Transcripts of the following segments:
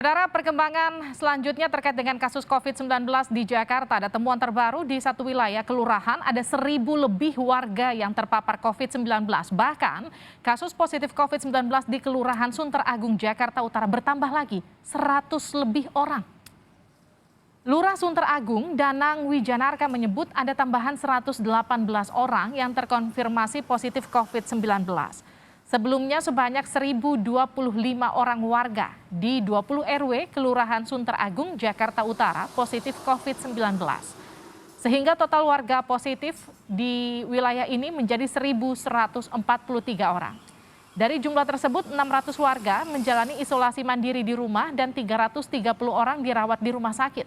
Saudara, perkembangan selanjutnya terkait dengan kasus COVID-19 di Jakarta. Ada temuan terbaru di satu wilayah kelurahan, ada 1.000 lebih warga yang terpapar COVID-19. Bahkan, kasus positif COVID-19 di Kelurahan Sunter Agung, Jakarta Utara bertambah lagi, 100 lebih orang. Lurah Sunter Agung, Danang Wijanarka menyebut ada tambahan 118 orang yang terkonfirmasi positif COVID-19. Sebelumnya sebanyak 1.025 orang warga di 20 RW Kelurahan Sunter Agung, Jakarta Utara positif COVID-19. Sehingga total warga positif di wilayah ini menjadi 1.143 orang. Dari jumlah tersebut 600 warga menjalani isolasi mandiri di rumah dan 330 orang dirawat di rumah sakit.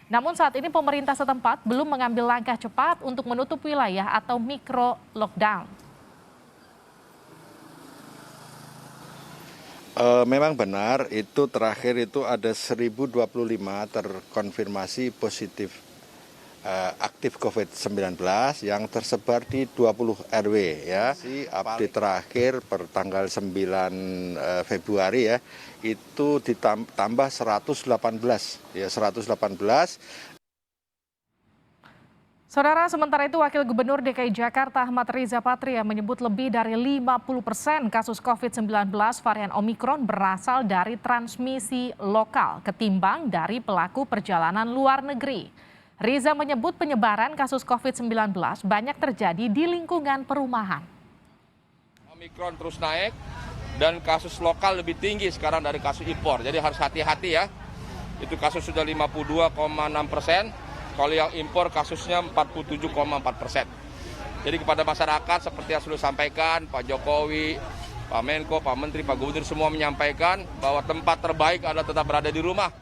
Namun saat ini pemerintah setempat belum mengambil langkah cepat untuk menutup wilayah atau mikro lockdown. Memang benar, itu terakhir itu ada 1.025 terkonfirmasi positif aktif COVID-19 yang tersebar di 20 RW ya. Update terakhir per tanggal 9 Februari ya, itu ditambah 118 ya, 118. Saudara, sementara itu Wakil Gubernur DKI Jakarta Ahmad Riza Patria menyebut lebih dari 50% kasus COVID-19 varian Omikron berasal dari transmisi lokal ketimbang dari pelaku perjalanan luar negeri. Riza menyebut penyebaran kasus COVID-19 banyak terjadi di lingkungan perumahan. Omikron terus naik dan kasus lokal lebih tinggi sekarang dari kasus impor, jadi harus hati-hati ya. Itu kasus sudah 52,6%. Kalau yang impor kasusnya 47,4%. Jadi kepada masyarakat seperti yang sudah disampaikan Pak Jokowi, Pak Menko, Pak Menteri, Pak Gubernur semua menyampaikan bahwa tempat terbaik adalah tetap berada di rumah.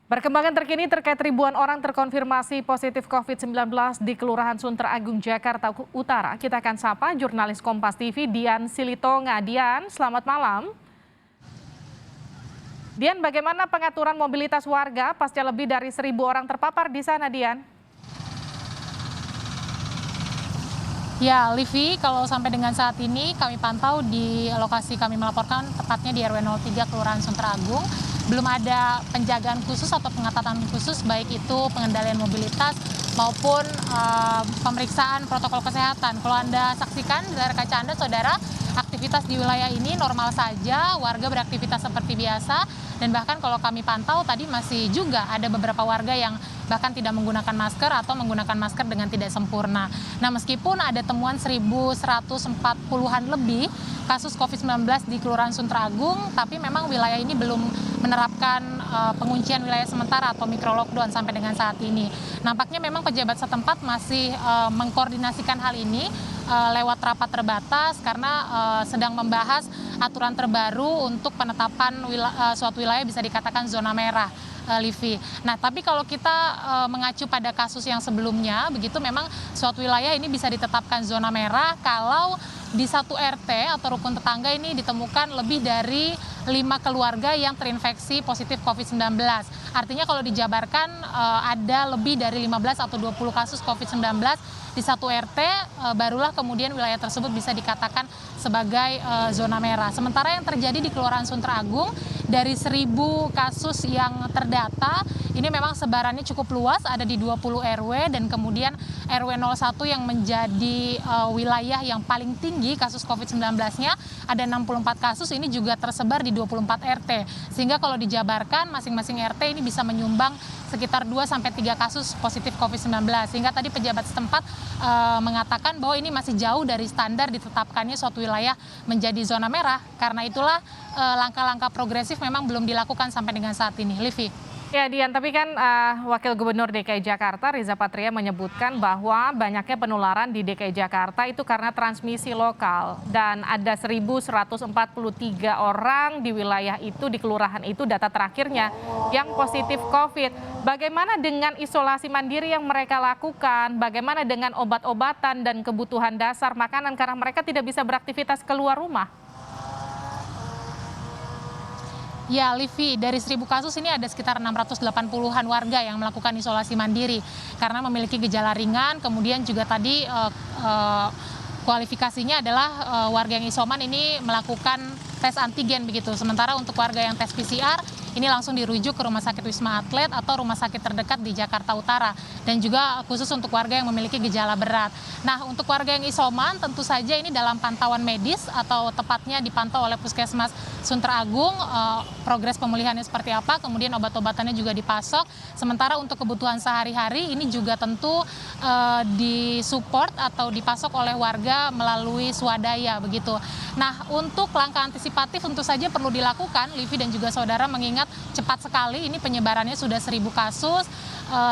Perkembangan terkini terkait ribuan orang terkonfirmasi positif COVID-19 di Kelurahan Sunter Agung, Jakarta Utara. Kita akan sapa jurnalis Kompas TV Dian Silitonga. Dian, selamat malam. Dian, bagaimana pengaturan mobilitas warga pasca lebih dari 1.000 orang terpapar di sana, Dian? Ya, Livi, kalau sampai dengan saat ini kami pantau di lokasi kami melaporkan, tepatnya di RW 03 Kelurahan Sunter Agung, belum ada penjagaan khusus atau pengetatan khusus, baik itu pengendalian mobilitas maupun pemeriksaan protokol kesehatan. Kalau Anda saksikan dari kaca Anda, saudara, aktivitas di wilayah ini normal saja, warga beraktivitas seperti biasa. Dan bahkan kalau kami pantau tadi masih juga ada beberapa warga yang bahkan tidak menggunakan masker atau menggunakan masker dengan tidak sempurna. Nah, meskipun ada temuan 1.140-an lebih kasus COVID-19 di Kelurahan Sunter Agung, tapi memang wilayah ini belum menerapkan penguncian wilayah sementara atau mikro lockdown sampai dengan saat ini. Nampaknya memang pejabat setempat masih mengkoordinasikan hal ini lewat rapat terbatas karena sedang membahas aturan terbaru untuk penetapan suatu wilayah bisa dikatakan zona merah, Livi. Nah, tapi kalau kita mengacu pada kasus yang sebelumnya, begitu memang suatu wilayah ini bisa ditetapkan zona merah kalau di satu RT atau rukun tetangga ini ditemukan lebih dari 5 keluarga yang terinfeksi positif COVID-19. Artinya kalau dijabarkan ada lebih dari 15 atau 20 kasus COVID-19 di satu RT, barulah kemudian wilayah tersebut bisa dikatakan sebagai zona merah. Sementara yang terjadi di Kelurahan Sunter Agung, dari 1.000 kasus yang terdata, ini memang sebarannya cukup luas, ada di 20 RW, dan kemudian RW 01 yang menjadi wilayah yang paling tinggi kasus COVID-19-nya, ada 64 kasus, ini juga tersebar di 24 RT. Sehingga kalau dijabarkan, masing-masing RT ini bisa menyumbang sekitar 2-3 kasus positif COVID-19. Sehingga tadi pejabat setempat mengatakan bahwa ini masih jauh dari standar ditetapkannya suatu wilayah menjadi zona merah. Karena itulah langkah-langkah progresif memang belum dilakukan sampai dengan saat ini. Livi. Ya, Dian, tapi kan Wakil Gubernur DKI Jakarta Riza Patria menyebutkan bahwa banyaknya penularan di DKI Jakarta itu karena transmisi lokal dan ada 1.143 orang di wilayah itu, di kelurahan itu data terakhirnya yang positif COVID. Bagaimana dengan isolasi mandiri yang mereka lakukan? Bagaimana dengan obat-obatan dan kebutuhan dasar makanan karena mereka tidak bisa beraktivitas keluar rumah? Ya, Livi, dari 1.000 kasus ini ada sekitar 680-an warga yang melakukan isolasi mandiri karena memiliki gejala ringan, kemudian juga tadi kualifikasinya adalah warga yang isoman ini melakukan tes antigen begitu. Sementara untuk warga yang tes PCR ini langsung dirujuk ke Rumah Sakit Wisma Atlet atau rumah sakit terdekat di Jakarta Utara. Dan juga khusus untuk warga yang memiliki gejala berat. Nah, untuk warga yang isoman tentu saja ini dalam pantauan medis atau tepatnya dipantau oleh Puskesmas Sunter Agung, progres pemulihannya seperti apa, kemudian obat-obatannya juga dipasok. Sementara untuk kebutuhan sehari-hari ini juga tentu disupport atau dipasok oleh warga melalui swadaya begitu. Nah, untuk langkah antisipatif tentu saja perlu dilakukan, Livi dan juga saudara, mengingat cepat sekali ini penyebarannya sudah 1.000 kasus.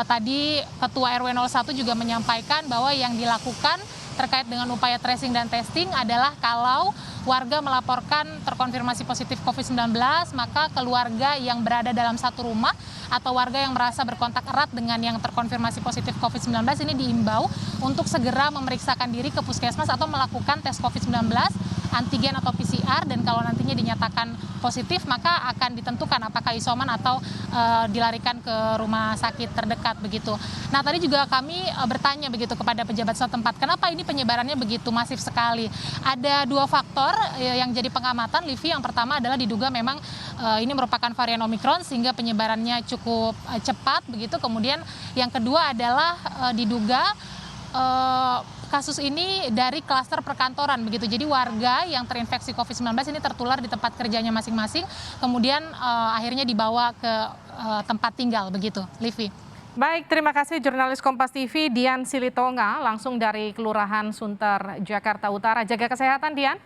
Tadi Ketua RW 01 juga menyampaikan bahwa yang dilakukan terkait dengan upaya tracing dan testing adalah kalau warga melaporkan terkonfirmasi positif COVID-19, maka keluarga yang berada dalam satu rumah atau warga yang merasa berkontak erat dengan yang terkonfirmasi positif COVID-19 ini diimbau untuk segera memeriksakan diri ke puskesmas atau melakukan tes COVID-19, antigen atau PCR, dan kalau nantinya dinyatakan positif maka akan ditentukan apakah isoman atau dilarikan ke rumah sakit terdekat begitu. Nah, tadi juga kami bertanya begitu kepada pejabat setempat, kenapa ini penyebarannya begitu masif sekali? Ada 2 faktor yang jadi pengamatan, Livi. Yang pertama adalah diduga memang ini merupakan varian Omikron sehingga penyebarannya cukup cepat begitu. Kemudian yang kedua adalah diduga kasus ini dari klaster perkantoran begitu. Jadi warga yang terinfeksi COVID-19 ini tertular di tempat kerjanya masing-masing, kemudian akhirnya dibawa ke tempat tinggal begitu, Livi. Baik, terima kasih jurnalis Kompas TV Dian Silitonga langsung dari Kelurahan Sunter, Jakarta Utara. Jaga kesehatan, Dian.